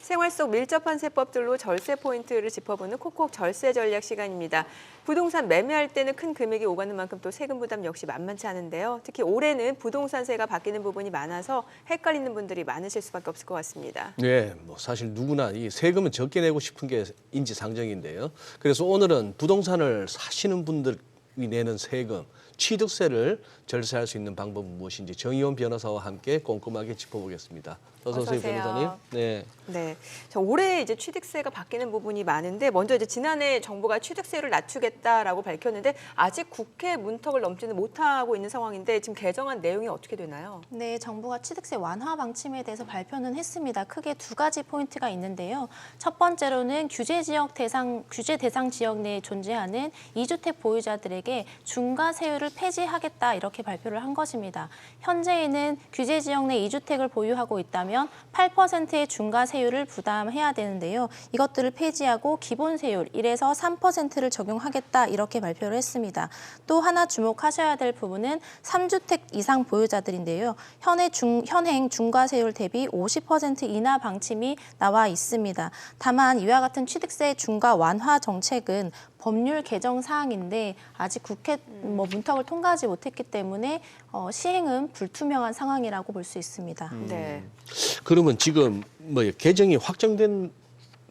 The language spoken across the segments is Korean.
생활 속 밀접한 세법들로 절세 포인트를 짚어보는 콕콕 절세 전략 시간입니다. 부동산 매매할 때는 큰 금액이 오가는 만큼 또 세금 부담 역시 만만치 않은데요. 특히 올해는 부동산세가 바뀌는 부분이 많아서 헷갈리는 분들이 많으실 수밖에 없을 것 같습니다. 네, 사실 누구나 이 세금은 적게 내고 싶은 게 인지상정인데요. 그래서 오늘은 부동산을 사시는 분들이 내는 세금, 취득세를 절세할 수 있는 방법은 무엇인지 정의원 변호사와 함께 꼼꼼하게 짚어보겠습니다. 어서 오세요, 변호사님. 네. 네. 자, 올해 이제 취득세가 바뀌는 부분이 많은데 먼저 이제 지난해 정부가 취득세를 낮추겠다라고 밝혔는데 아직 국회 문턱을 넘지는 못하고 있는 상황인데 지금 개정안 내용이 어떻게 되나요? 네, 정부가 취득세 완화 방침에 대해서 발표는 했습니다. 크게 두 가지 포인트가 있는데요. 첫 번째로는 규제 대상 지역 내에 존재하는 2주택 보유자들에게 중과세율을 폐지하겠다 이렇게 발표를 한 것입니다. 현재에는 규제 지역 내 2주택을 보유하고 있다면 8%의 중과세율을 부담해야 되는데요. 이것들을 폐지하고 기본세율 1에서 3%를 적용하겠다 이렇게 발표를 했습니다. 또 하나 주목하셔야 될 부분은 3주택 이상 보유자들인데요. 현행 중과세율 대비 50% 인하 방침이 나와 있습니다. 다만 이와 같은 취득세 중과 완화 정책은 법률 개정 사항인데 아직 국회 문턱을 통과하지 못했기 때문에 시행은 불투명한 상황이라고 볼 수 있습니다. 네. 그러면 지금 개정이 확정된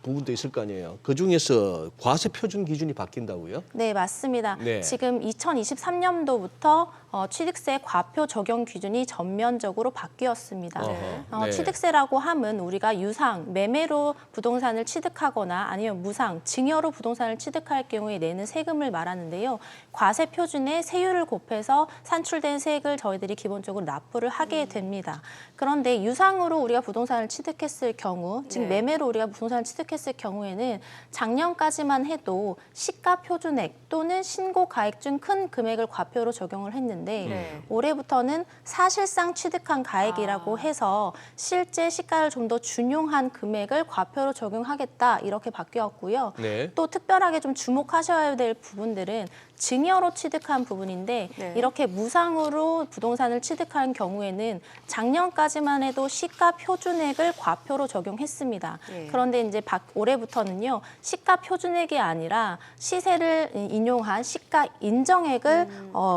부분도 있을 거 아니에요. 그중에서 과세 표준 기준이 바뀐다고요? 네, 맞습니다. 네. 지금 2023년도부터 취득세 과표 적용 기준이 전면적으로 바뀌었습니다. 네. 취득세라고 함은 우리가 유상, 매매로 부동산을 취득하거나 아니면 무상, 증여로 부동산을 취득할 경우에 내는 세금을 말하는데요. 과세 표준에 세율을 곱해서 산출된 세액을 저희들이 기본적으로 납부를 하게 됩니다. 그런데 유상으로 우리가 부동산을 취득했을 경우, 즉 네. 매매로 우리가 부동산을 취득했을 경우에는 작년까지만 해도 시가 표준액 또는 신고 가액 중 큰 금액을 과표로 적용을 했는데 네. 올해부터는 사실상 취득한 가액이라고 해서 실제 시가를 좀 더 준용한 금액을 과표로 적용하겠다 이렇게 바뀌었고요. 네. 또 특별하게 좀 주목하셔야 될 부분들은 증여로 취득한 부분인데 네. 이렇게 무상으로 부동산을 취득한 경우에는 작년까지만 해도 시가 표준액을 과표로 적용했습니다. 네. 그런데 이제 올해부터는요. 시가 표준액이 아니라 시세를 인용한 시가 인정액을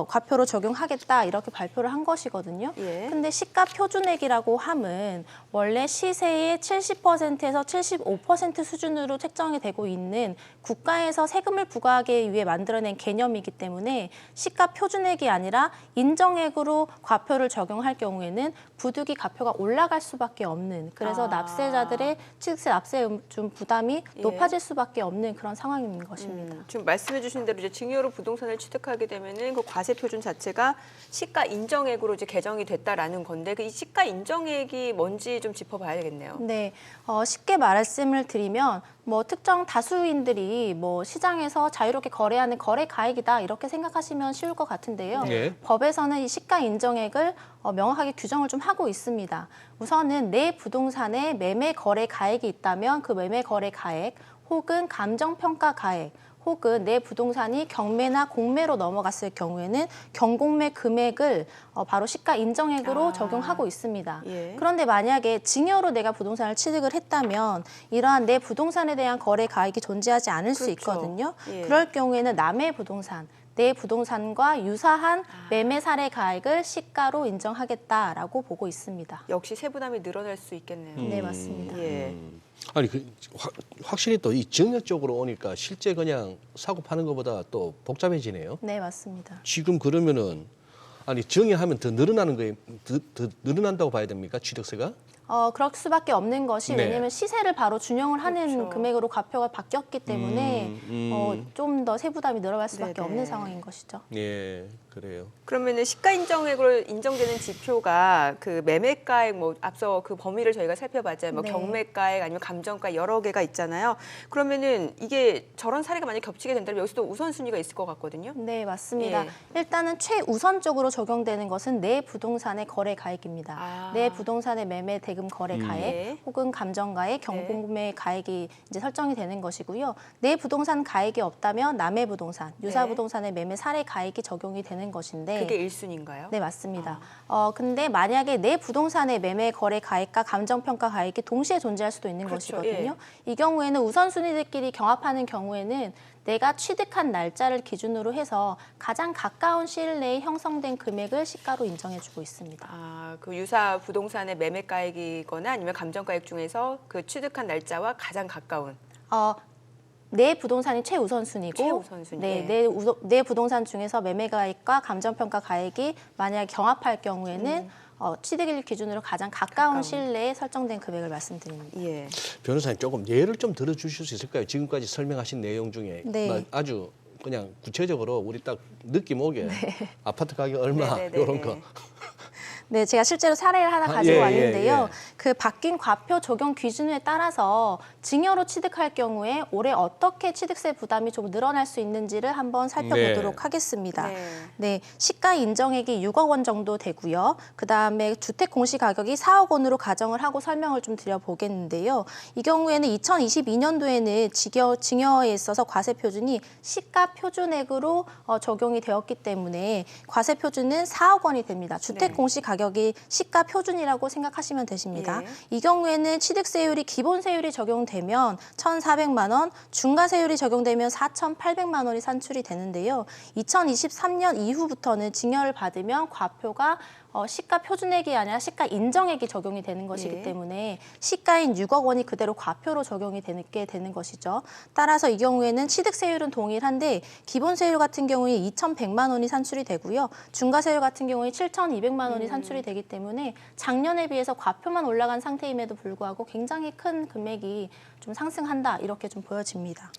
과표로 적용하겠다 이렇게 발표를 한 것이거든요. 예. 근데 시가 표준액이라고 함은 원래 시세의 70%에서 75% 수준으로 책정이 되고 있는 국가에서 세금을 부과하기 위해 만들어낸 개념이기 때문에 시가 표준액이 아니라 인정액으로 과표를 적용할 경우에는 부득이 과표가 올라갈 수밖에 없는 그래서 납세자들의 취득세 납세 좀 부담이 예. 높아질 수밖에 없는 그런 상황인 것입니다. 지금 말씀해 주신 대로 이제 증여로 부동산을 취득하게 되면은 그 과세 표준 자체가 시가 인정액으로 이제 개정이 됐다라는 건데 그 이 시가 인정액이 뭔지 좀 짚어봐야겠네요. 네, 쉽게 말씀을 드리면 특정 다수인들이 시장에서 자유롭게 거래하는 거래 가액이다 이렇게 생각하시면 쉬울 것 같은데요. 네. 법에서는 이 시가 인정액을 명확하게 규정을 좀 하고 있습니다. 우선은 내 부동산에 매매 거래 가액이 있다면 그 매매 거래 가액 혹은 감정평가 가액 혹은 내 부동산이 경매나 공매로 넘어갔을 경우에는 경공매 금액을 바로 시가 인정액으로 적용하고 있습니다. 예. 그런데 만약에 증여로 내가 부동산을 취득을 했다면 이러한 내 부동산에 대한 거래 가액이 존재하지 않을 수 그렇죠. 있거든요. 예. 그럴 경우에는 남의 부동산, 내 부동산과 유사한 매매 사례 가액을 시가로 인정하겠다라고 보고 있습니다. 역시 세부담이 늘어날 수 있겠네요. 네, 맞습니다. 예. 아니 확실히 또 이 증여 쪽으로 오니까 실제 그냥 사고 파는 것보다 또 복잡해지네요. 네, 맞습니다. 지금 그러면은 증여하면 더 늘어나는 거에 더 늘어난다고 봐야 됩니까? 취득세가? 그럴 수밖에 없는 것이 네. 왜냐하면 시세를 바로 준용을 하는 그렇죠. 금액으로 과표가 바뀌었기 때문에 좀 더 세부담이 늘어날 수밖에 네네. 없는 상황인 것이죠. 예, 그래요. 그러면은 시가 인정액으로 인정되는 지표가 그 매매가액 앞서 그 범위를 저희가 살펴봤잖아요. 네. 경매가액 아니면 감정가 여러 개가 있잖아요. 그러면은 이게 저런 사례가 만약 겹치게 된다면 여기서도 우선순위가 있을 것 같거든요. 네, 맞습니다. 예. 일단은 최우선적으로 적용되는 것은 내 부동산의 거래 가액입니다. 아. 내 부동산에 매매되기 대금 거래 가액 네. 혹은 감정가액, 경매 가액이 이제 설정이 되는 것이고요. 내 부동산 가액이 없다면 남의 부동산, 유사 네. 부동산의 매매 사례 가액이 적용이 되는 것인데 그게 1순위인가요? 네, 맞습니다. 근데 만약에 내 부동산의 매매 거래 가액과 감정평가 가액이 동시에 존재할 수도 있는 그렇죠. 것이거든요. 이 경우에는 우선순위들끼리 경합하는 경우에는 내가 취득한 날짜를 기준으로 해서 가장 가까운 시일 내에 형성된 금액을 시가로 인정해주고 있습니다. 그 유사 부동산의 매매가액이거나 아니면 감정가액 중에서 그 취득한 날짜와 가장 가까운. 내 부동산이 최우선순위고 최우선순위, 네, 예. 내 부동산 중에서 매매가액과 감정평가 가액이 만약 경합할 경우에는 취득일 기준으로 가장 가까운 시일 내에 설정된 금액을 말씀드립니다. 예. 변호사님 조금 예를 좀 들어주실 수 있을까요? 지금까지 설명하신 내용 중에 네. 아주 그냥 구체적으로 우리 딱 느낌 오게 아파트 가격 얼마 네네네. 이런 거. 네, 제가 실제로 사례를 하나 가지고 예, 왔는데요. 예, 예. 그 바뀐 과표 적용 기준에 따라서 증여로 취득할 경우에 올해 어떻게 취득세 부담이 좀 늘어날 수 있는지를 한번 살펴보도록 네. 하겠습니다. 네. 네, 시가 인정액이 6억 원 정도 되고요. 그다음에 주택 공시 가격이 4억 원으로 가정을 하고 설명을 좀 드려보겠는데요. 이 경우에는 2022년도에는 증여에 있어서 과세 표준이 시가 표준액으로 적용이 되었기 때문에 과세 표준은 4억 원이 됩니다. 주택 네. 공시 가격이 시가 표준이라고 생각하시면 되십니다. 예. 이 경우에는 취득세율이 기본세율이 적용되면 1,400만 원, 중과세율이 적용되면 4,800만 원이 산출이 되는데요. 2023년 이후부터는 증여를 받으면 과표가 시가 표준액이 아니라 시가 인정액이 적용이 되는 것이기 예. 때문에 시가인 6억 원이 그대로 과표로 적용이 되는 것이죠. 따라서 이 경우에는 취득세율은 동일한데 기본세율 같은 경우에 2,100만 원이 산출이 되고요. 중과세율 같은 경우에 7,200만 원이 산출이 되기 때문에 작년에 비해서 과표만 올라간 상태임에도 불구하고 굉장히 큰 금액이 좀 상승한다 이렇게 좀 보여집니다.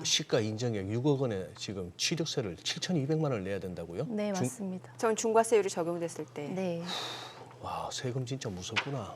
시가 인정액 6억 원에 지금 취득세를 7,200만 원을 내야 된다고요? 네, 맞습니다. 전 중과세율이 적용됐을 때. 네. 와, 세금 진짜 무섭구나.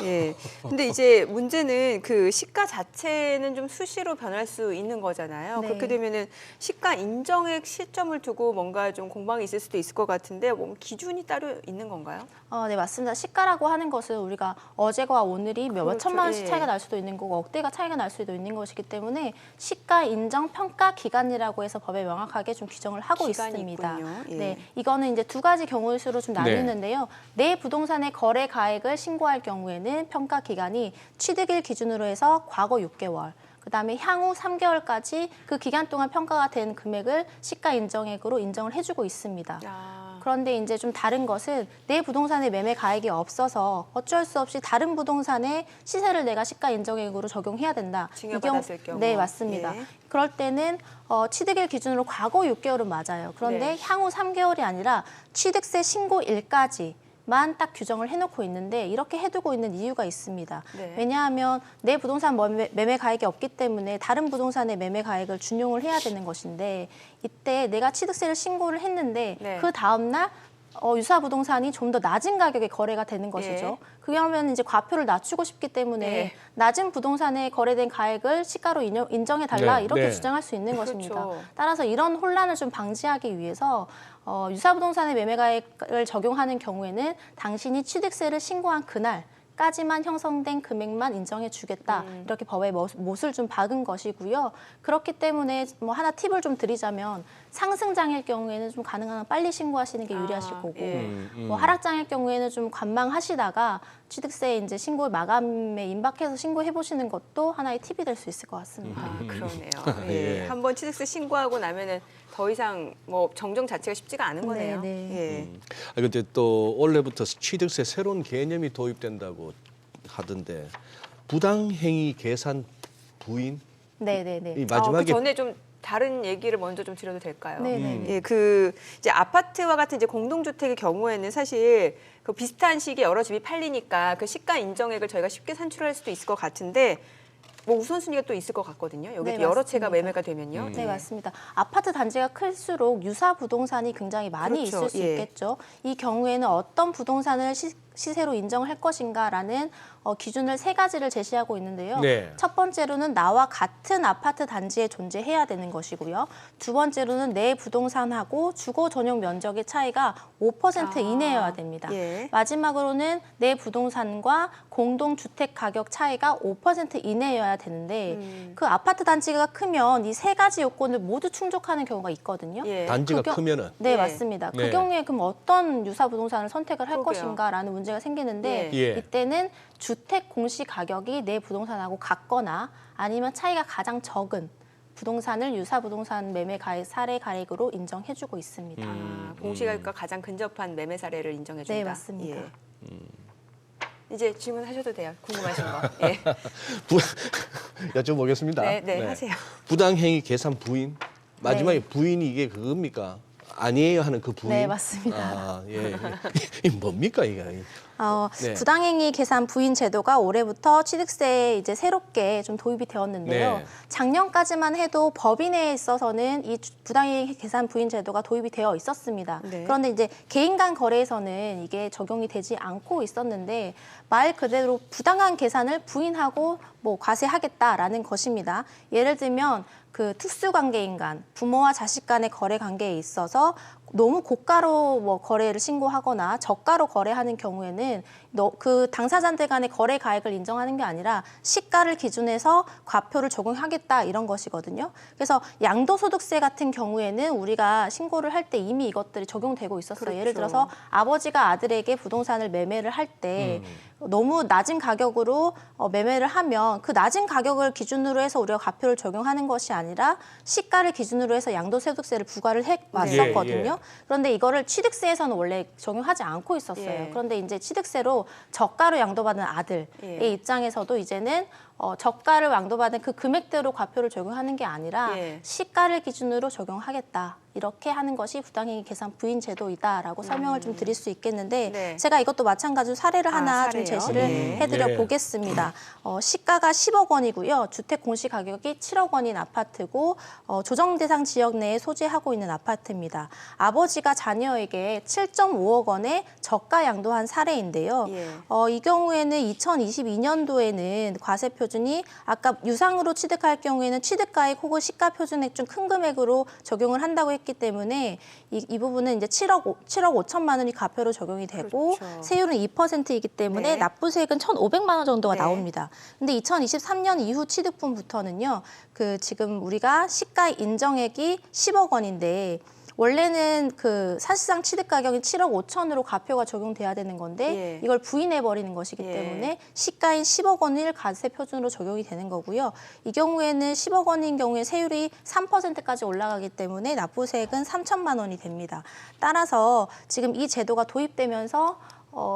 예. 근데 이제 문제는 그 시가 자체는 좀 수시로 변할 수 있는 거잖아요. 네. 그렇게 되면은 시가 인정액 시점을 두고 뭔가 좀 공방이 있을 수도 있을 것 같은데 뭐 기준이 따로 있는 건가요? 네, 맞습니다. 시가라고 하는 것은 우리가 어제와 오늘이 몇 그렇죠. 천만 원씩 예. 차이가 날 수도 있는 거고 억대가 차이가 날 수도 있는 것이기 때문에 시가 인정 평가 기간이라고 해서 법에 명확하게 좀 규정을 하고 기간이 있습니다. 있군요. 예. 네, 이거는 이제 두 가지 경우의 수로 좀 나뉘는데요. 내 부동산의 거래 가액을 신고할 경우에는 평가 기간이 취득일 기준으로 해서 과거 6개월, 그다음에 향후 3개월까지 그 기간 동안 평가가 된 금액을 시가 인정액으로 인정을 해주고 있습니다. 그런데 이제 좀 다른 것은 내 부동산의 매매 가액이 없어서 어쩔 수 없이 다른 부동산의 시세를 내가 시가 인정액으로 적용해야 된다. 증여받았을 경우. 네, 맞습니다. 예. 그럴 때는 취득일 기준으로 과거 6개월은 맞아요. 그런데 네. 향후 3개월이 아니라 취득세 신고일까지 만 딱 규정을 해놓고 있는데 이렇게 해두고 있는 이유가 있습니다. 네. 왜냐하면 내 부동산 매매 가액이 없기 때문에 다른 부동산의 매매 가액을 준용을 해야 되는 것인데 이때 내가 취득세를 신고를 했는데 네. 그 다음 날 유사 부동산이 좀 더 낮은 가격에 거래가 되는 것이죠. 예. 그러면 이제 과표를 낮추고 싶기 때문에 네. 낮은 부동산에 거래된 가액을 시가로 인정해 달라 네, 이렇게 네. 주장할 수 있는 그렇죠. 것입니다. 따라서 이런 혼란을 좀 방지하기 위해서 유사 부동산의 매매 가액을 적용하는 경우에는 당신이 취득세를 신고한 그날까지만 형성된 금액만 인정해 주겠다. 이렇게 법에 못을 좀 박은 것이고요. 그렇기 때문에 뭐 하나 팁을 좀 드리자면 상승장일 경우에는 좀 가능한 한 빨리 신고하시는 게 유리하실 거고 예. 뭐 하락장일 경우에는 좀 관망하시다가 취득세 이제 신고 마감에 임박해서 신고해 보시는 것도 하나의 팁이 될 수 있을 것 같습니다. 그러네요. 예. 예. 한번 취득세 신고하고 나면은 더 이상 뭐 정정 자체가 쉽지가 않은 거네요. 네. 예. 근데 또 올해부터 취득세 새로운 개념이 도입된다고 하던데 부당행위 계산 부인 네네네. 이 그 마지막에 전에 좀 다른 얘기를 먼저 좀 드려도 될까요? 네네. 예, 그 이제 아파트와 같은 이제 공동주택의 경우에는 사실 그 비슷한 시기에 여러 집이 팔리니까 그 시가 인정액을 저희가 쉽게 산출할 수도 있을 것 같은데 뭐 우선순위가 또 있을 것 같거든요. 여기 네, 여러 채가 맞습니다. 매매가 되면요. 네, 맞습니다. 아파트 단지가 클수록 유사 부동산이 굉장히 많이 그렇죠. 있을 수 예. 있겠죠. 이 경우에는 어떤 부동산을 시세로 인정을 할 것인가라는 기준을 3가지를 제시하고 있는데요. 네. 첫 번째로는 나와 같은 아파트 단지에 존재해야 되는 것이고요. 두 번째로는 내 부동산하고 주거 전용 면적의 차이가 5% 이내여야 됩니다. 예. 마지막으로는 내 부동산과 공동주택 가격 차이가 5% 이내여야 되는데 그 아파트 단지가 크면 이 3가지 요건을 모두 충족하는 경우가 있거든요. 예. 단지가 그 크면은 네, 예. 맞습니다. 네. 그 경우에 그럼 어떤 유사 부동산을 선택을 할 그러게요. 것인가라는 문제가 생기는데 예. 이때는 주택 공시 가격이 내 부동산하고 같거나 아니면 차이가 가장 적은 부동산을 유사 부동산 매매 가액 사례 가액으로 인정해주고 있습니다. 공시가격과 가장 근접한 매매 사례를 인정해준다. 네, 맞습니다. 예. 이제 질문하셔도 돼요. 궁금하신 거. 예. 여쭤보겠습니다. 네, 하세요. 부당행위 계산 부인 마지막에 부인이 이게 그겁니까? 아니에요 하는 그 부인. 네, 맞습니다. 아, 예. 이게 뭡니까 이게? 네. 부당행위 계산 부인 제도가 올해부터 취득세에 이제 새롭게 좀 도입이 되었는데요. 네. 작년까지만 해도 법인에 있어서는 이 부당행위 계산 부인 제도가 도입이 되어 있었습니다. 네. 그런데 이제 개인 간 거래에서는 이게 적용이 되지 않고 있었는데 말 그대로 부당한 계산을 부인하고 뭐 과세하겠다라는 것입니다. 예를 들면 그 특수관계인 간, 부모와 자식 간의 거래 관계에 있어서 너무 고가로 뭐 거래를 신고하거나 저가로 거래하는 경우에는 그 당사자들 간의 거래 가액을 인정하는 게 아니라 시가를 기준해서 과표를 적용하겠다 이런 것이거든요. 그래서 양도소득세 같은 경우에는 우리가 신고를 할 때 이미 이것들이 적용되고 있었어요. 그렇죠. 예를 들어서 아버지가 아들에게 부동산을 매매를 할 때 너무 낮은 가격으로 매매를 하면 그 낮은 가격을 기준으로 해서 우리가 과표를 적용하는 것이 아니라 시가를 기준으로 해서 양도소득세를 부과를 해 왔었거든요. 예. 그런데 이거를 취득세에서는 원래 적용하지 않고 있었어요. 예. 그런데 이제 취득세로 저가로 양도받은 아들의 예. 입장에서도 이제는 저가를 양도받은 그 금액대로 과표를 적용하는 게 아니라 예. 시가를 기준으로 적용하겠다. 이렇게 하는 것이 부당행위 계산 부인 제도이다라고 설명을 좀 드릴 수 있겠는데 네. 제가 이것도 마찬가지로 사례를 하나 좀 사례요? 제시를 네. 해드려 네. 보겠습니다. 시가가 10억 원이고요. 주택 공시 가격이 7억 원인 아파트고 조정 대상 지역 내에 소재하고 있는 아파트입니다. 아버지가 자녀에게 7.5억 원의 저가 양도한 사례인데요. 예. 이 경우에는 2022년도에는 과세 표준이 아까 유상으로 취득할 경우에는 취득가액 혹은 시가 표준액 중 큰 금액으로 적용을 한다고 했기 때문에 이 부분은 이제 7억 5천만 원이 과표로 적용이 되고 그렇죠. 세율은 2%이기 때문에 네. 납부세액은 1,500만 원 정도가 네. 나옵니다. 근데 2023년 이후 취득분부터는요. 그 지금 우리가 시가 인정액이 10억 원인데 원래는 그 사실상 취득 가격이 7억 5천으로 과표가 적용돼야 되는 건데 예. 이걸 부인해 버리는 것이기 예. 때문에 시가인 10억 원을 과세 표준으로 적용이 되는 거고요. 이 경우에는 10억 원인 경우에 세율이 3%까지 올라가기 때문에 납부세액은 3천만 원이 됩니다. 따라서 지금 이 제도가 도입되면서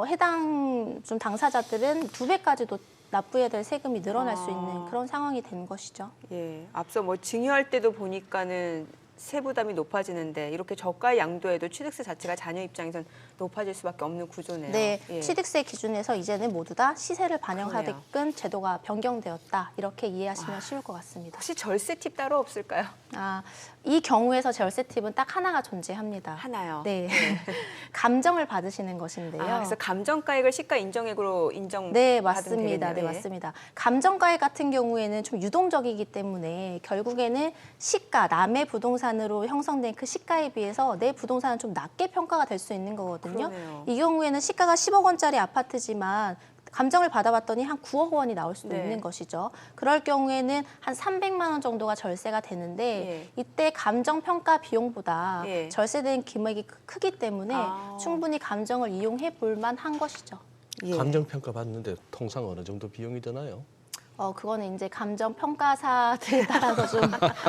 해당 좀 당사자들은 2배까지도 납부해야 될 세금이 늘어날 수 있는 그런 상황이 된 것이죠. 예. 앞서 뭐 증여할 때도 보니까는 세부담이 높아지는데 이렇게 저가 양도에도 취득세 자체가 자녀 입장에선 높아질 수밖에 없는 구조네요. 네, 예. 취득세 기준에서 이제는 모두 다 시세를 반영하게끔 제도가 변경되었다. 이렇게 이해하시면 쉬울 것 같습니다. 혹시 절세 팁 따로 없을까요? 이 경우에서 절세 팁은 딱 하나가 존재합니다. 하나요. 네, 감정을 받으시는 것인데요. 그래서 감정가액을 시가 인정액으로 인정. 네, 맞습니다. 네, 맞습니다. 감정가액 같은 경우에는 좀 유동적이기 때문에 결국에는 시가, 남의 부동산으로 형성된 그 시가에 비해서 내 부동산은 좀 낮게 평가가 될 수 있는 거거든요. 그러네요. 이 경우에는 시가가 10억 원짜리 아파트지만 감정을 받아봤더니 한 9억 원이 나올 수도 네. 있는 것이죠. 그럴 경우에는 한 300만 원 정도가 절세가 되는데 예. 이때 감정 평가 비용보다 예. 절세된 금액이 크기 때문에 아. 충분히 감정을 이용해 볼 만한 것이죠. 예. 감정 평가 받는데 통상 어느 정도 비용이 드나요? 그거는 이제 감정 평가사들에 따라서 좀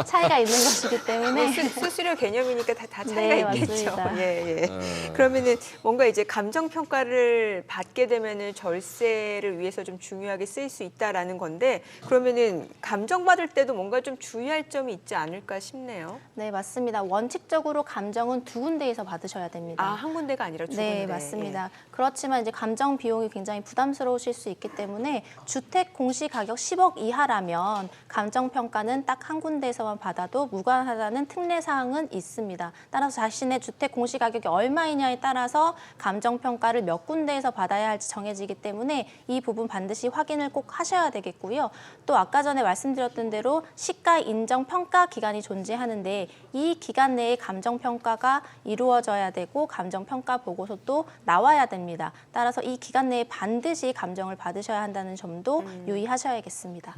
차이가 있는 것이기 때문에 수수료 개념이니까 다 차이가 네, 있겠죠. 맞습니다. 예, 예. 그러면은 뭔가 이제 감정 평가를 받게 되면은 절세를 위해서 좀 중요하게 쓰일 수 있다라는 건데 그러면은 감정 받을 때도 뭔가 좀 주의할 점이 있지 않을까 싶네요. 네, 맞습니다. 원칙적으로 감정은 2군데에서 받으셔야 됩니다. 한 군데가 아니라 두 군데. 네, 맞습니다. 그렇지만 이제 감정 비용이 굉장히 부담스러우실 수 있기 때문에 주택 공시 가격 10억 이하라면 감정평가는 딱 한 군데에서만 받아도 무관하다는 특례사항은 있습니다. 따라서 자신의 주택 공시가격이 얼마이냐에 따라서 감정평가를 몇 군데에서 받아야 할지 정해지기 때문에 이 부분 반드시 확인을 꼭 하셔야 되겠고요. 또 아까 전에 말씀드렸던 대로 시가 인정 평가 기간이 존재하는데 이 기간 내에 감정평가가 이루어져야 되고 감정평가 보고서도 나와야 됩니다. 따라서 이 기간 내에 반드시 감정을 받으셔야 한다는 점도 유의하셔야겠습니다.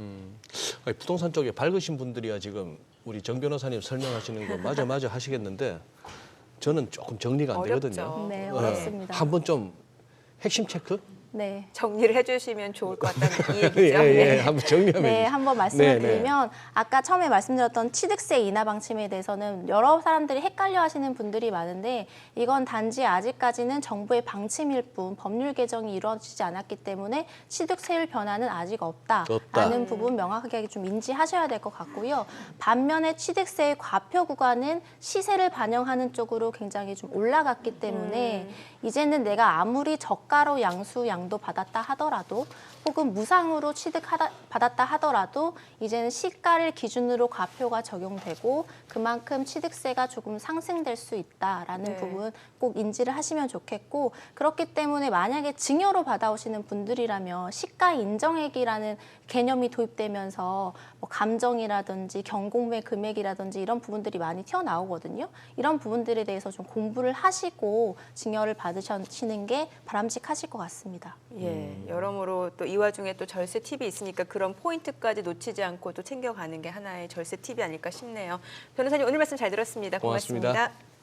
아니, 부동산 쪽에 밝으신 분들이야 지금 우리 정 변호사님 설명하시는 거 맞아 하시겠는데 저는 조금 정리가 안 어렵죠. 되거든요. 네, 어렵습니다. 한번 좀 핵심 체크? 네. 정리를 해주시면 좋을 것 같다는 이 얘기죠. 예, 한번 정리하면. 네, 한번 말씀을 네, 드리면 아까 처음에 말씀드렸던 취득세 인하 방침에 대해서는 여러 사람들이 헷갈려 하시는 분들이 많은데 이건 단지 아직까지는 정부의 방침일 뿐 법률 개정이 이루어지지 않았기 때문에 취득세율 변화는 아직 없다라는 부분 명확하게 좀 인지하셔야 될 것 같고요. 반면에 취득세의 과표 구간은 시세를 반영하는 쪽으로 굉장히 좀 올라갔기 때문에 이제는 내가 아무리 저가로 양도 받았다 하더라도 혹은 무상으로 받았다 하더라도 이제는 시가를 기준으로 과표가 적용되고 그만큼 취득세가 조금 상승될 수 있다라는 네. 부분 꼭 인지를 하시면 좋겠고 그렇기 때문에 만약에 증여로 받아오시는 분들이라면 시가 인정액이라는 개념이 도입되면서 뭐 감정이라든지 경공매 금액이라든지 이런 부분들이 많이 튀어나오거든요. 이런 부분들에 대해서 좀 공부를 하시고 증여를 받으시는 게 바람직하실 것 같습니다. 예, 여러모로 또 이 와중에 또 절세 팁이 있으니까 그런 포인트까지 놓치지 않고 또 챙겨가는 게 하나의 절세 팁이 아닐까 싶네요. 변호사님 오늘 말씀 잘 들었습니다. 고맙습니다. 고맙습니다.